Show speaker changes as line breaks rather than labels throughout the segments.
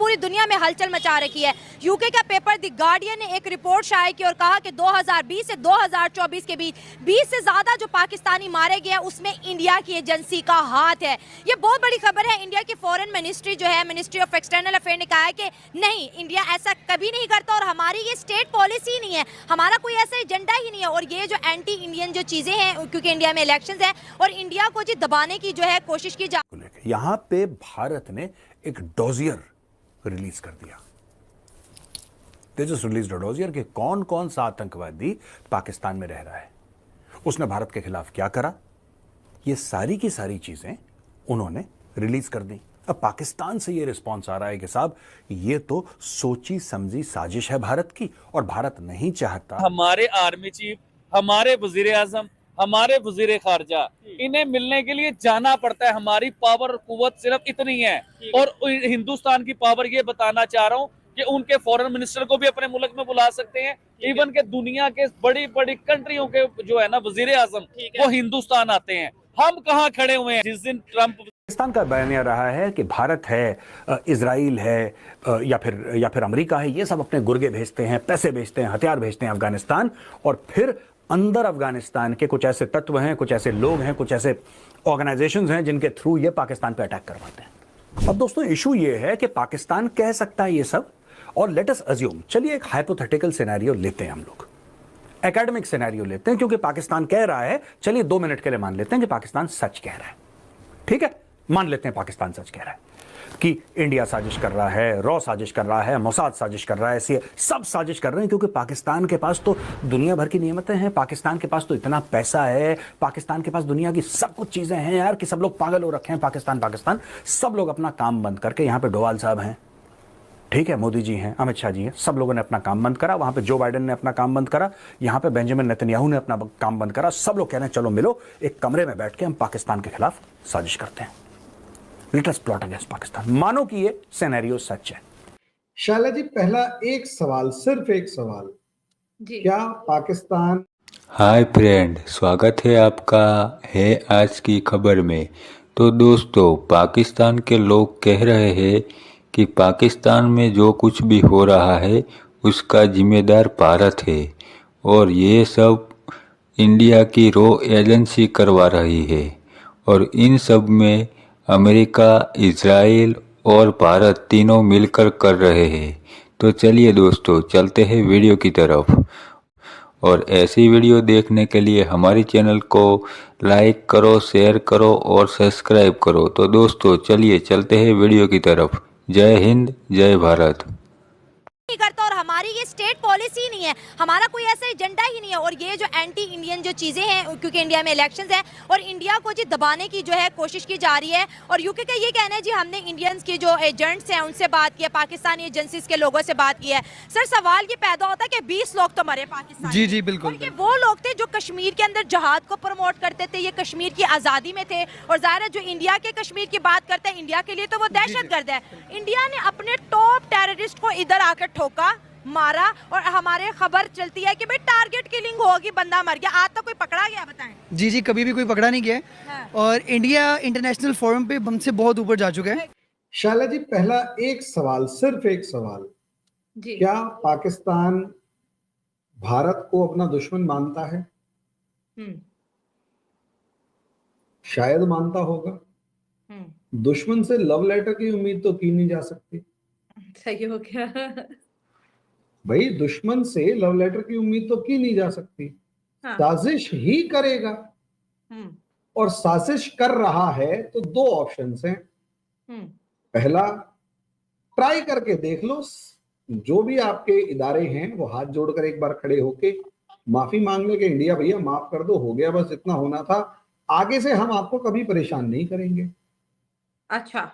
पूरी दुनिया में हलचल मचा रखी है। यूके का पेपर द गार्डियन ने एक रिपोर्ट शाया की और कहा कि 2020 से 2024 के बीच 20 से ज्यादा जो पाकिस्तानी मारे गए उसमें इंडिया की एजेंसी का हाथ है। ये बहुत बड़ी खबर है। इंडिया की फॉरेन मिनिस्ट्री जो है, मिनिस्ट्री ऑफ एक्सटर्नल अफेयर ने कहा है कि नहीं, इंडिया ऐसा कभी नहीं करता और हमारी ये स्टेट पॉलिसी नहीं है, हमारा कोई ऐसा एजेंडा ही नहीं है। और ये जो एंटी इंडियन जो चीजें हैं, क्योंकि इंडिया में इलेक्शंस है और इंडिया को जी दबाने की जो है कोशिश की जा,
यहां पे भारत ने एक डोजियर रिलीज कर दिया। They just released a dossier कि कौन कौन सा आतंकवादी पाकिस्तान में रह रहा है, उसने भारत के खिलाफ क्या करा, ये सारी की सारी चीजें उन्होंने रिलीज कर दी। अब पाकिस्तान से ये रिस्पॉन्स आ रहा है कि साहब ये तो सोची समझी साजिश है भारत की, और भारत नहीं चाहता।
हमारे आर्मी चीफ, हमारे वजीर आजम, हमारे वजीर खारजा, इन्हें मिलने के लिए जाना पड़ता है। हमारी पावर और कुव्वत सिर्फ इतनी है। और हिंदुस्तान की पावर ये बताना चाह रहा हूँ कि उनके फॉरेन मिनिस्टर को भी अपने मुल्क में बुला सकते हैं। इवन के दुनिया के बड़ी बड़ी कंट्रियों के जो है ना वजीर आजम, वो हिंदुस्तान आते हैं। हम कहाँ खड़े हुए हैं? जिस दिन ट्रंप,
पाकिस्तान का बयानिया रहा है कि भारत है, इजराइल है, या फिर अमेरिका है, ये सब अपने गुर्गे भेजते हैं, पैसे भेजते हैं, हथियार भेजते हैं अफगानिस्तान, और फिर अंदर अफगानिस्तान के कुछ ऐसे तत्व हैं, कुछ ऐसे लोग हैं, कुछ ऐसे ऑर्गेनाइजेशंस हैं जिनके थ्रू ये पाकिस्तान पे अटैक करवाते हैं। अब दोस्तों इशू ये है कि पाकिस्तान कह सकता है ये सब, और लेट अस अज्यूम, चलिए एक हाइपोथेटिकल सिनेरियो लेते हैं, हम लोग एकेडमिक सिनेरियो लेते हैं, क्योंकि पाकिस्तान कह रहा है, चलिए 2 मिनट के लिए मान लेते हैं कि पाकिस्तान सच कह रहा है। ठीक है, मान लेते हैं पाकिस्तान सच कह रहा है कि इंडिया साजिश कर रहा है, रॉ साजिश कर रहा है, मोसाद साजिश कर रहा है, ऐसे सब साजिश कर रहे हैं, क्योंकि पाकिस्तान के पास तो दुनिया भर की नियमतें हैं, पाकिस्तान के पास तो इतना पैसा है, पाकिस्तान के पास दुनिया की सब कुछ चीजें हैं यार, कि सब लोग पागल हो रखे हैं। पाकिस्तान पाकिस्तान सब लोग अपना काम बंद करके, यहां पे डोवाल साहब हैं, ठीक है, मोदी जी हैं, अमित शाह जी हैं, सब लोगों ने अपना काम बंद करा, वहां पे जो बाइडेन ने अपना काम बंद करा, यहां पे बेंजामिन नेतन्याहू ने अपना काम बंद करा। सब लोग कह रहे हैं चलो मिलो, एक कमरे में बैठ के हम पाकिस्तान के खिलाफ साजिश करते हैं, let us plot against Pakistan. मानो कि ये सिनेरियो सच है।
शाला जी, पहला एक सवाल, सिर्फ एक सवाल जी, क्या पाकिस्तान।
हाय फ्रेंड, स्वागत है आपका है आज की खबर में। तो दोस्तों, पाकिस्तान के लोग कह रहे हैं कि पाकिस्तान में जो कुछ भी हो रहा है उसका जिम्मेदार भारत है, और ये सब इंडिया की रॉ एजेंसी करवा रही है, और इन सब में अमेरिका, इजराइल और भारत तीनों मिलकर कर रहे हैं। तो चलिए दोस्तों, चलते हैं वीडियो की तरफ, और ऐसी वीडियो देखने के लिए हमारे चैनल को लाइक करो, शेयर करो और सब्सक्राइब करो। तो दोस्तों चलिए चलते हैं वीडियो की तरफ। जय हिंद, जय भारत।
नहीं करता और हमारी ये स्टेट पॉलिसी नहीं है, हमारा कोई ऐसा एजेंडा ही नहीं है। और ये जो एंटी इंडियन जो चीजें हैं, क्योंकि इंडिया में इलेक्शंस है और इंडिया को जी दबाने की जो है कोशिश की जा रही है। और यूके का ये कहना है जी हमने इंडियंस के जो एजेंट्स हैं उनसे बात की है, पाकिस्तानी एजेंसीज के लोगों से बात की है। सर, सवाल ये पैदा होता है कि 20 लोग तो मरे पाकिस्तान।
जी जी बिल्कुल,
ये वो लोग थे जो कश्मीर के अंदर जहाद को प्रमोट करते थे, ये कश्मीर की आजादी में थे। और जाहिर है जो इंडिया के कश्मीर की बात करते हैं, इंडिया के लिए तो वो दहशतगर्द है। इंडिया ने अपने टॉप टेररिस्ट को इधर आकर ठोका, मारा, और हमारे खबर चलती है कि भाई टारगेट किलिंग होगी, बंदा मर गया। आज तक कोई पकड़ा गया? बताएं।
जी जी, कभी भी कोई पकड़ा नहीं गया है। हाँ। और इंडिया इंटरनेशनल फोरम पे हमसे बहुत ऊपर जा चुका है।
शाला जी, पहला एक सवाल, सिर्फ एक सवाल जी, क्या पाकिस्तान भारत को अपना दुश्मन मानता है? शायद मानता होगा। दुश्मन से लव लेटर की उम्मीद तो की नहीं जा सकती।
सही हो गया
भाई, दुश्मन से लव लेटर की उम्मीद तो की नहीं जा सकती। हाँ। साजिश ही करेगा, और साजिश कर रहा है तो 2 ऑप्शंस हैं। पहला, ट्राई करके देख लो, जो भी आपके इदारे हैं वो हाथ जोड़कर एक बार खड़े होके माफी मांग ले कि इंडिया भैया माफ कर दो, हो गया, बस इतना होना था, आगे से हम आपको कभी परेशान नहीं करेंगे। अच्छा,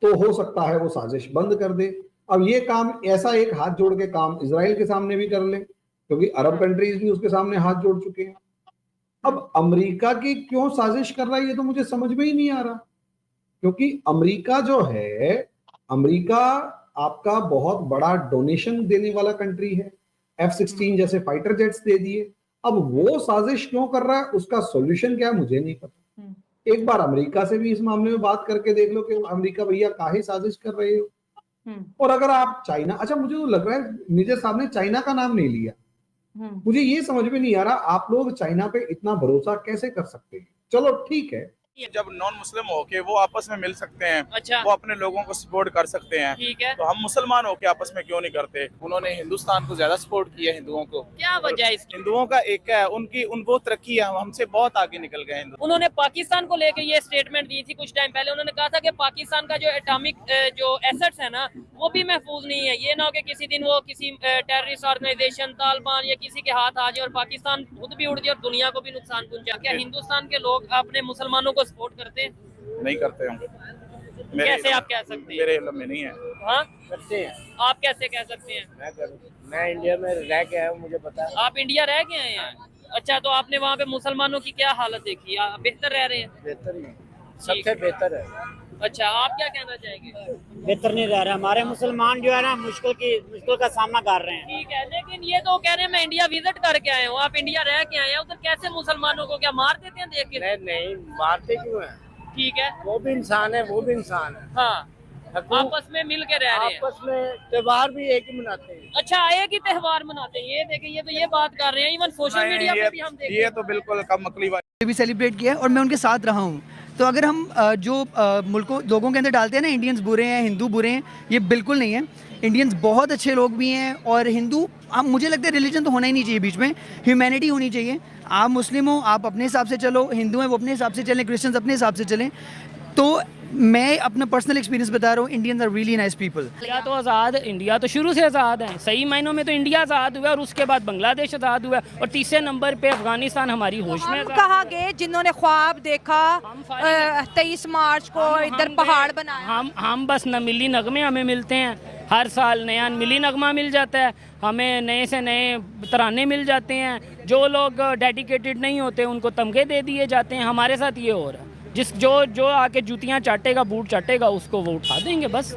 तो हो सकता है वो साजिश बंद कर दे। अब ये काम, ऐसा एक हाथ जोड़ के काम इजराइल के सामने भी कर ले, क्योंकि अरब कंट्रीज भी उसके सामने हाथ जोड़ चुके हैं। अब अमेरिका की क्यों साजिश कर रहा है ये तो मुझे समझ में ही नहीं आ रहा, क्योंकि अमेरिका जो है, अमेरिका आपका बहुत बड़ा डोनेशन देने वाला कंट्री है, F-16 जैसे फाइटर जेट्स दे दिए। अब वो साजिश क्यों कर रहा है, उसका सॉल्यूशन क्या है मुझे नहीं पता। एक बार अमेरिका से भी इस मामले में बात करके देख लो कि अमेरिका भैया काहे साजिश कर रहे हो। और अगर आप चाइना, अच्छा मुझे तो लग रहा है मेजर साहब ने चाइना का नाम नहीं लिया। मुझे ये समझ में नहीं आ रहा आप लोग चाइना पे इतना भरोसा कैसे कर सकते हैं। चलो ठीक है,
जब नॉन मुस्लिम होके वो आपस में मिल सकते हैं,
अच्छा।
वो अपने लोगों को सपोर्ट कर सकते हैं,
ठीक है।
तो हम मुसलमान होके आपस में क्यों नहीं करते। उन्होंने हिंदुस्तान को ज्यादा सपोर्ट किया हिंदुओं को।
क्या वजह है इसकी?
हिंदुओं का एक है, उनको तरक्की है, हमसे बहुत आगे निकल गए हिंदू।
उन्होंने पाकिस्तान को लेकर ये स्टेटमेंट दी थी कुछ टाइम पहले। उन्होंने कहा था कि पाकिस्तान का जो एटॉमिक जो एसेट्स है ना वो भी महफूज नहीं है। ये ना हो कि किसी दिन वो किसी टेररिस्ट ऑर्गेनाइजेशन तालिबान या किसी के हाथ आ जाए और पाकिस्तान खुद भी उड़ जाए और दुनिया को भी नुकसान पहुंचा। क्या हिंदुस्तान के लोग अपने मुसलमानों को सपोर्ट करते हैं?
नहीं करते होंगे।
कैसे आप कह सकते हैं?
मेरे इल्म में नहीं है।
हाँ
करते हैं।
आप कैसे कह सकते हैं?
मैं इंडिया में रह के आया हूँ, मुझे पता है।
आप इंडिया रह के आए हैं? अच्छा, तो आपने वहाँ पे मुसलमानों की क्या हालत देखी? आप बेहतर रह रहे हैं?
बेहतर ही सबसे बेहतर है।
अच्छा, आप क्या कहना चाहेंगे?
बेहतर नहीं रह रहा, हमारे मुसलमान जो है ना मुश्किल का सामना कर रहे हैं।
ठीक है, लेकिन ये तो कह रहे हैं मैं इंडिया विजिट करके आया हूँ। आप इंडिया रह के आए हैं, उधर कैसे मुसलमानों को क्या मार देते हैं देख के?
नहीं मारते क्यों है?
ठीक है,
वो भी इंसान है, वो भी इंसान है।
हाँ, आपस में मिल के रह रहे हैं।
आपस में त्योहार भी एक ही मनाते हैं।
अच्छा, एक ही त्योहार मनाते हैं। ये देखें, ये तो ये बात कर रहे हैं। इवन सोशल मीडिया पे भी हम देखते
ये
हैं।
तो बिल्कुल कम अकली वाली
भी सेलिब्रेट किया है और मैं उनके साथ रहा हूँ। तो अगर हम लोगों के अंदर डालते हैं ना इंडियंस बुरे हैं, हिंदू बुरे हैं, ये बिल्कुल नहीं है। इंडियंस बहुत अच्छे लोग भी हैं और हिंदू, अब मुझे लगता है रिलीजन तो होना ही नहीं चाहिए बीच में, ह्यूमैनिटी होनी चाहिए। आप मुस्लिम हो, आप अपने हिसाब से चलो, हिंदू हैं वो अपने हिसाब से चलें, क्रिश्चियंस अपने हिसाब से चलें। तो मैं अपना पर्सनल एक्सपीरियंस बता रहा हूँ, Indians are really nice people.
India तो शुरू से आज़ाद है। सही मायनों में तो इंडिया आज़ाद हुआ और उसके बाद बांग्लादेश आज़ाद हुआ और तीसरे नंबर पे अफगानिस्तान हमारी होश में।
कहा गए जिन्होंने ख्वाब देखा 23 मार्च को इधर पहाड़ बनाया।
हम बस न मिली नगमे हमें मिलते हैं, हर साल नया मिली नगमा मिल जाता है हमें, नए से नए तराने मिल जाते हैं। जो लोग डेडिकेटेड नहीं होते उनको तमगे दे दिए जाते हैं। हमारे साथ ये हो रहा है, जो आके जूतियाँ चाटेगा, बूट चाटेगा, उसको वो उठा देंगे बस।